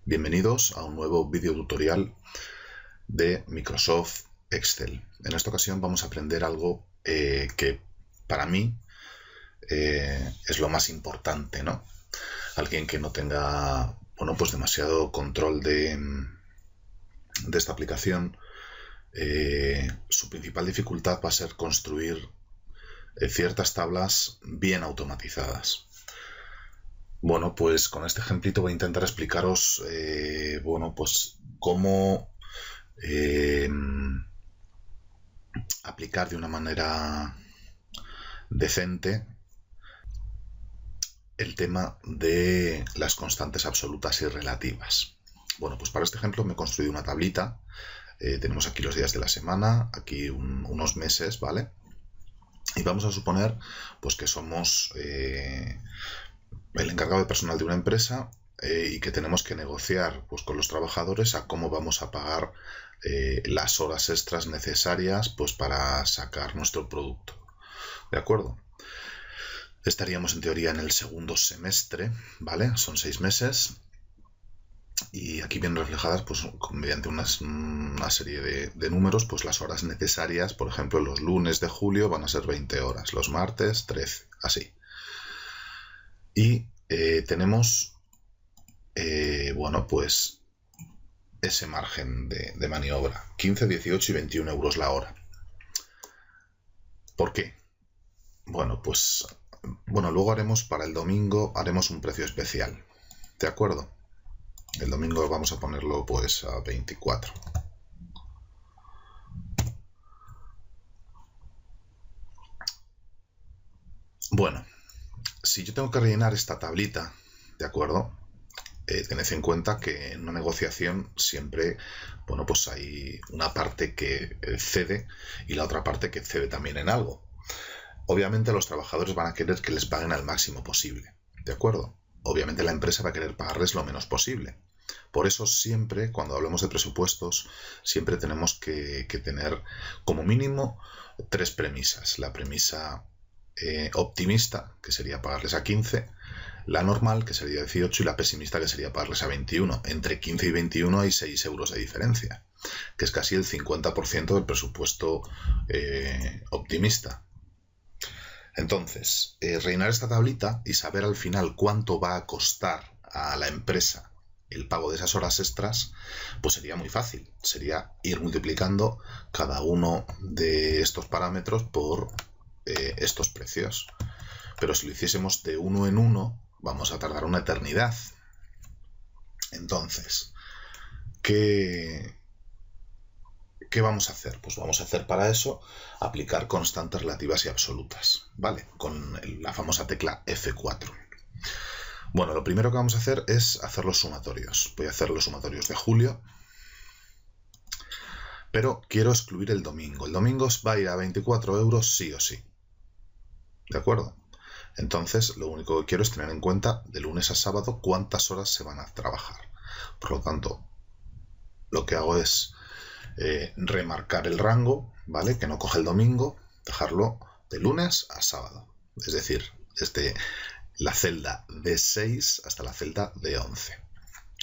Bienvenidos a un nuevo vídeo tutorial de Microsoft Excel. En esta ocasión vamos a aprender algo que para mí es lo más importante, ¿no? Alguien que no tenga, pues demasiado control de esta aplicación, su principal dificultad va a ser construir ciertas tablas bien automatizadas. Bueno, pues con este ejemplito voy a intentar explicaros, pues cómo aplicar de una manera decente el tema de las constantes absolutas y relativas. Bueno, pues para este ejemplo me he construido una tablita. Tenemos aquí los días de la semana, aquí unos meses, ¿vale? Y vamos a suponer pues que somos el encargado de personal de una empresa y que tenemos que negociar pues con los trabajadores a cómo vamos a pagar las horas extras necesarias pues para sacar nuestro producto. ¿De acuerdo? Estaríamos en teoría en el segundo semestre, ¿vale? Son 6 meses. Y aquí vienen reflejadas pues mediante una serie de números, pues las horas necesarias. Por ejemplo, los lunes de julio van a ser 20 horas, los martes 13, así. Y tenemos, pues ese margen de maniobra, 15, 18 y 21 euros la hora. ¿Por qué? Luego haremos para el domingo, haremos un precio especial, ¿de acuerdo? El domingo vamos a ponerlo pues a 24. Bueno, si yo tengo que rellenar esta tablita, ¿de acuerdo? Tened en cuenta que en una negociación siempre, pues hay una parte que cede y la otra parte que cede también en algo. Obviamente los trabajadores van a querer que les paguen al máximo posible, ¿de acuerdo? Obviamente la empresa va a querer pagarles lo menos posible. Por eso siempre, cuando hablamos de presupuestos, siempre tenemos que tener como mínimo 3 premisas. La premisa optimista, que sería pagarles a 15, la normal, que sería 18, y la pesimista, que sería pagarles a 21. Entre 15 y 21 hay 6 euros de diferencia, que es casi el 50% del presupuesto optimista. Entonces, rellenar esta tablita y saber al final cuánto va a costar a la empresa el pago de esas horas extras, pues sería muy fácil. Sería ir multiplicando cada uno de estos parámetros por estos precios. Pero si lo hiciésemos de uno en uno, vamos a tardar una eternidad. Entonces, ¿qué vamos a hacer? Pues vamos a hacer para eso aplicar constantes relativas y absolutas, ¿vale? Con la famosa tecla F4. Bueno, lo primero que vamos a hacer es hacer los sumatorios. Voy a hacer los sumatorios de julio, pero quiero excluir el domingo. El domingo va a ir a 24 euros sí o sí. ¿De acuerdo? Entonces, lo único que quiero es tener en cuenta de lunes a sábado cuántas horas se van a trabajar. Por lo tanto, lo que hago es remarcar el rango, ¿vale? Que no coge el domingo, dejarlo de lunes a sábado. Es decir, desde la celda D6 hasta la celda D11.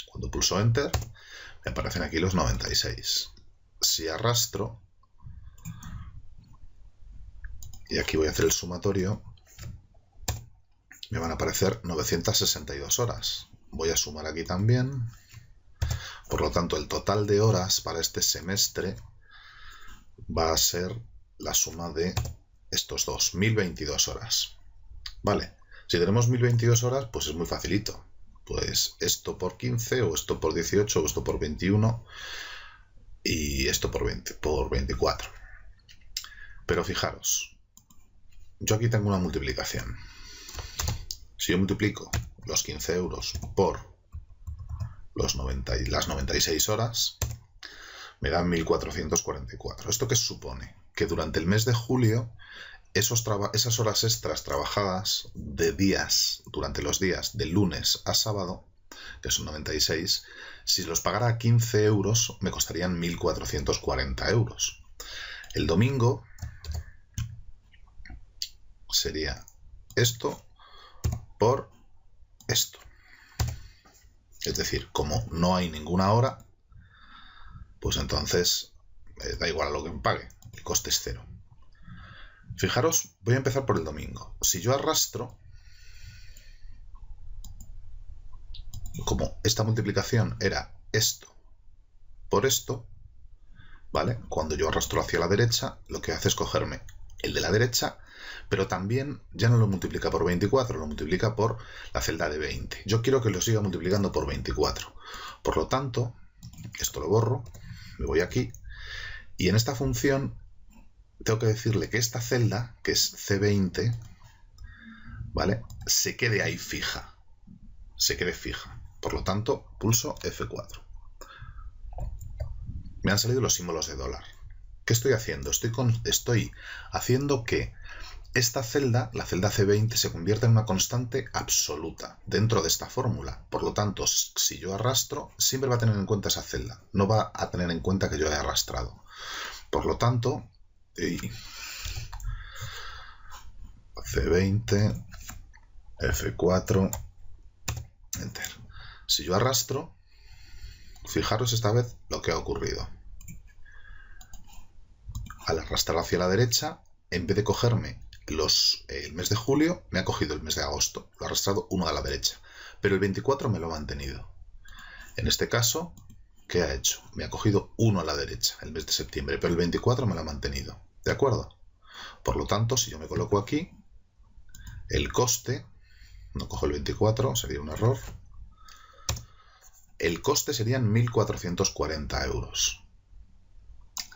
Cuando pulso Enter, me aparecen aquí los 96. Si arrastro, y aquí voy a hacer el sumatorio, me van a aparecer 962 horas. Voy a sumar aquí también. Por lo tanto, el total de horas para este semestre va a ser la suma de estos dos, 1022 horas. Vale, si tenemos 1022 horas, pues es muy facilito. Pues esto por 15, o esto por 18, o esto por 21, y esto por 24. Pero fijaros, yo aquí tengo una multiplicación. Si yo multiplico los 15 euros por las 96 horas, me dan 1444. ¿Esto qué supone? Que durante el mes de julio, esas horas extras trabajadas durante los días de lunes a sábado, que son 96, si los pagara a 15 euros, me costarían 1440 euros. El domingo sería esto por esto. Es decir, como no hay ninguna hora, pues entonces da igual a lo que me pague, el coste es cero. Fijaros, voy a empezar por el domingo. Si yo arrastro, como esta multiplicación era esto por esto, ¿vale? Cuando yo arrastro hacia la derecha, lo que hace es cogerme el de la derecha, pero también ya no lo multiplica por 24, lo multiplica por la celda de 20. Yo quiero que lo siga multiplicando por 24. Por lo tanto, esto lo borro, me voy aquí, y en esta función tengo que decirle que esta celda, que es C20, ¿vale?, se quede ahí fija. Se quede fija. Por lo tanto, pulso F4. Me han salido los símbolos de dólar. ¿Qué estoy haciendo? Estoy haciendo que esta celda, la celda C20, se convierta en una constante absoluta dentro de esta fórmula. Por lo tanto, si yo arrastro, siempre va a tener en cuenta esa celda. No va a tener en cuenta que yo he arrastrado. Por lo tanto, C20, F4, Enter. Si yo arrastro, fijaros esta vez lo que ha ocurrido. Al arrastrar hacia la derecha, en vez de cogerme el mes de julio, me ha cogido el mes de agosto. Lo ha arrastrado uno a la derecha. Pero el 24 me lo ha mantenido. En este caso, ¿qué ha hecho? Me ha cogido uno a la derecha, el mes de septiembre, pero el 24 me lo ha mantenido. ¿De acuerdo? Por lo tanto, si yo me coloco aquí, el coste, no cojo el 24, sería un error. El coste serían 1.440 euros.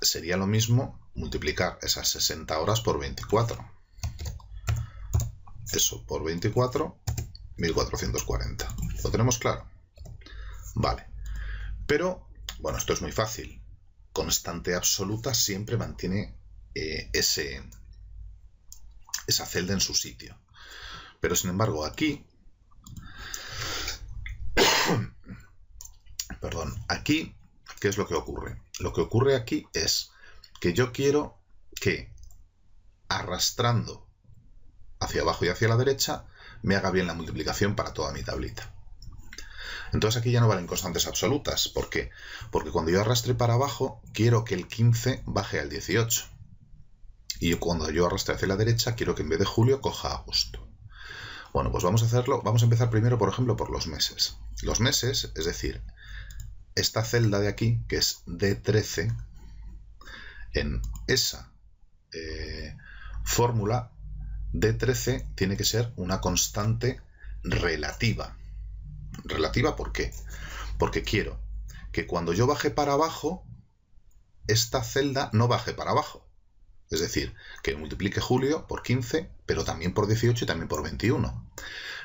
Sería lo mismo multiplicar esas 60 horas por 24. Eso por 24, 1.440. ¿Lo tenemos claro? Vale. Pero, bueno, esto es muy fácil. Constante absoluta siempre mantiene esa celda en su sitio. Pero, sin embargo, aquí... Perdón, aquí, ¿qué es lo que ocurre? Lo que ocurre aquí es que yo quiero que, arrastrando hacia abajo y hacia la derecha, me haga bien la multiplicación para toda mi tablita. Entonces aquí ya no valen constantes absolutas. ¿Por qué? Porque cuando yo arrastre para abajo, quiero que el 15 baje al 18. Y cuando yo arrastre hacia la derecha, quiero que en vez de julio coja agosto. Bueno, pues vamos a hacerlo. Vamos a empezar primero, por ejemplo, por los meses. Los meses, es decir, esta celda de aquí, que es D13, en esa fórmula, D13 tiene que ser una constante relativa. ¿Relativa por qué? Porque quiero que cuando yo baje para abajo, esta celda no baje para abajo. Es decir, que multiplique julio por 15, pero también por 18 y también por 21.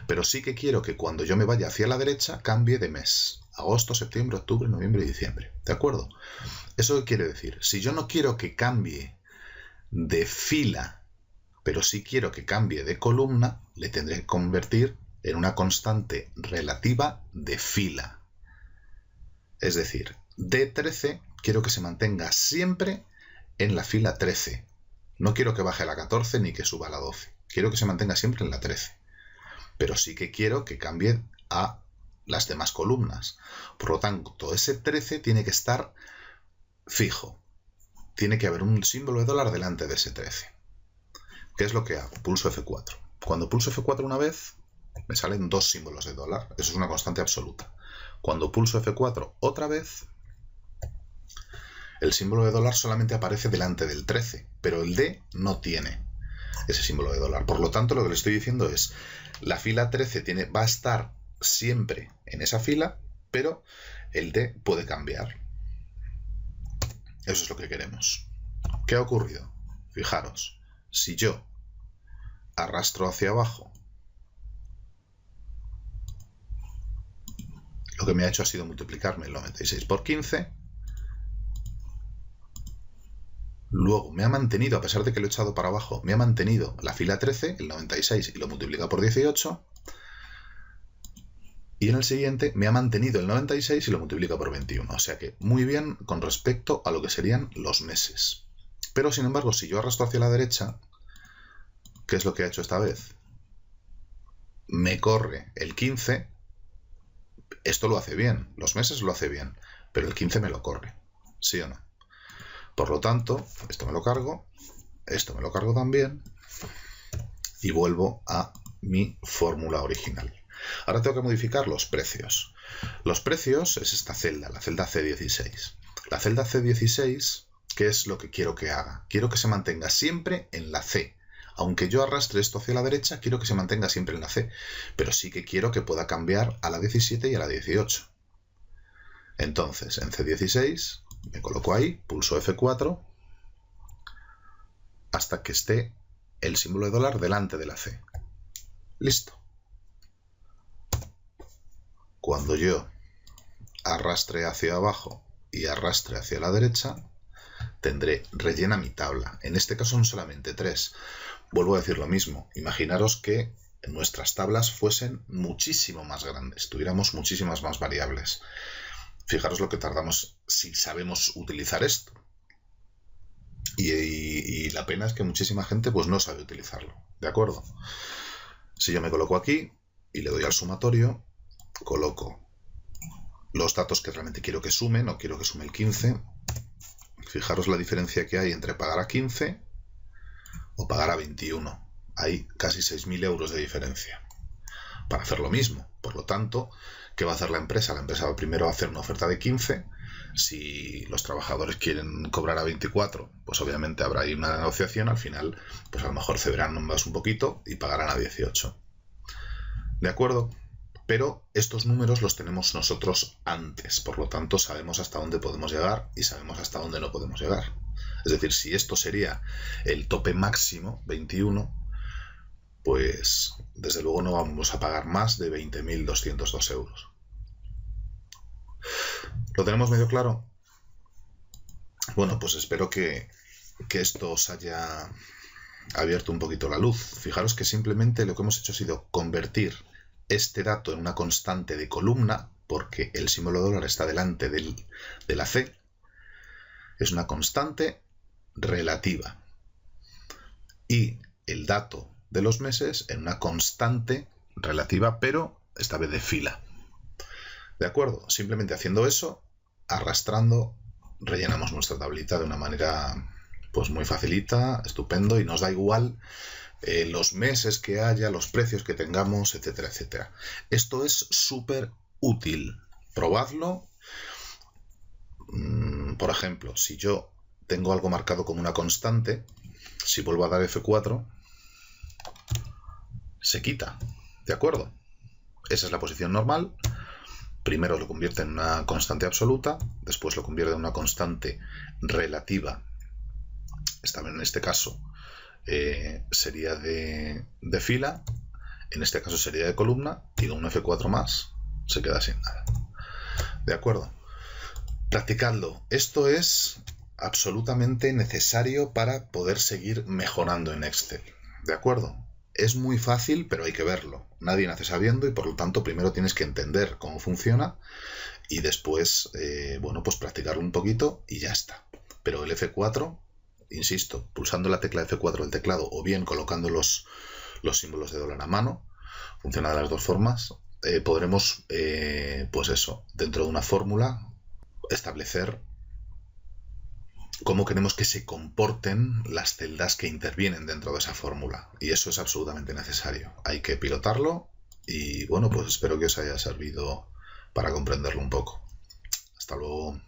Pero sí que quiero que cuando yo me vaya hacia la derecha, cambie de mes. Agosto, septiembre, octubre, noviembre y diciembre. ¿De acuerdo? ¿Eso qué quiere decir? Si yo no quiero que cambie de fila, pero sí quiero que cambie de columna, le tendré que convertir en una constante relativa de fila. Es decir, D13 quiero que se mantenga siempre en la fila 13. No quiero que baje a la 14 ni que suba a la 12. Quiero que se mantenga siempre en la 13. Pero sí que quiero que cambie a las demás columnas. Por lo tanto, ese 13 tiene que estar fijo. Tiene que haber un símbolo de dólar delante de ese 13. ¿Qué es lo que hago? Pulso F4. Cuando pulso F4 una vez, me salen dos símbolos de dólar. Eso es una constante absoluta. Cuando pulso F4 otra vez, el símbolo de dólar solamente aparece delante del 13, pero el D no tiene ese símbolo de dólar. Por lo tanto, lo que le estoy diciendo es, la fila 13 va a estar siempre en esa fila, pero el D puede cambiar. Eso es lo que queremos. ¿Qué ha ocurrido? Fijaros, si yo arrastro hacia abajo, lo que me ha hecho ha sido multiplicarme el 96 por 15. Luego me ha mantenido, a pesar de que lo he echado para abajo, me ha mantenido la fila 13, el 96, y lo multiplica por 18. Y en el siguiente me ha mantenido el 96 y lo multiplica por 21. O sea que muy bien con respecto a lo que serían los meses. Pero sin embargo, si yo arrastro hacia la derecha, ¿qué es lo que ha hecho esta vez? Me corre el 15 Esto lo hace bien, los meses lo hace bien, pero el 15 me lo corre, ¿sí o no? Por lo tanto, esto me lo cargo también y vuelvo a mi fórmula original. Ahora tengo que modificar los precios. Los precios es esta celda, la celda C16. La celda C16, ¿qué es lo que quiero que haga? Quiero que se mantenga siempre en la C. Aunque yo arrastre esto hacia la derecha, quiero que se mantenga siempre en la C. Pero sí que quiero que pueda cambiar a la 17 y a la 18. Entonces, en C16, me coloco ahí, pulso F4, hasta que esté el símbolo de dólar delante de la C. Listo. Cuando yo arrastre hacia abajo y arrastre hacia la derecha, tendré rellena mi tabla. En este caso son solamente 3. Vuelvo a decir lo mismo. Imaginaros que nuestras tablas fuesen muchísimo más grandes, tuviéramos muchísimas más variables. Fijaros lo que tardamos si sabemos utilizar esto. Y la pena es que muchísima gente pues no sabe utilizarlo. ¿De acuerdo? Si yo me coloco aquí y le doy al sumatorio, coloco los datos que realmente quiero que sume, no quiero que sume el 15. Fijaros la diferencia que hay entre pagar a 15 o pagar a 21. Hay casi 6.000 euros de diferencia para hacer lo mismo. Por lo tanto, ¿qué va a hacer la empresa? La empresa va primero a hacer una oferta de 15. Si los trabajadores quieren cobrar a 24, pues obviamente habrá ahí una negociación. Al final, pues a lo mejor cederán más un poquito y pagarán a 18. ¿De acuerdo? Pero estos números los tenemos nosotros antes. Por lo tanto, sabemos hasta dónde podemos llegar y sabemos hasta dónde no podemos llegar. Es decir, si esto sería el tope máximo, 21, pues desde luego no vamos a pagar más de 20.202 euros. ¿Lo tenemos medio claro? Bueno, pues espero que esto os haya abierto un poquito la luz. Fijaros que simplemente lo que hemos hecho ha sido convertir este dato en una constante de columna, porque el símbolo dólar está delante de la C. Es una constante relativa. Y el dato de los meses en una constante relativa, pero esta vez de fila. ¿De acuerdo? Simplemente haciendo eso, arrastrando, rellenamos nuestra tablita de una manera pues muy facilita, estupendo, y nos da igual los meses que haya, los precios que tengamos, etcétera, etcétera. Esto es súper útil. Probadlo. Por ejemplo, si yo tengo algo marcado como una constante, si vuelvo a dar F4, se quita. ¿De acuerdo? Esa es la posición normal. Primero lo convierte en una constante absoluta, después lo convierte en una constante relativa. En este caso sería de fila, en este caso sería de columna, y con un F4 más se queda sin nada. ¿De acuerdo? Practicadlo. Esto es absolutamente necesario para poder seguir mejorando en Excel. ¿De acuerdo? Es muy fácil, pero hay que verlo. Nadie nace sabiendo y por lo tanto primero tienes que entender cómo funciona y después, bueno, pues practicarlo un poquito y ya está. Pero el F4, insisto, pulsando la tecla F4 del teclado o bien colocando los símbolos de dólar a mano, funciona de las dos formas, podremos, pues eso, dentro de una fórmula, establecer cómo queremos que se comporten las celdas que intervienen dentro de esa fórmula. Y eso es absolutamente necesario. Hay que pilotarlo y bueno, pues espero que os haya servido para comprenderlo un poco. Hasta luego.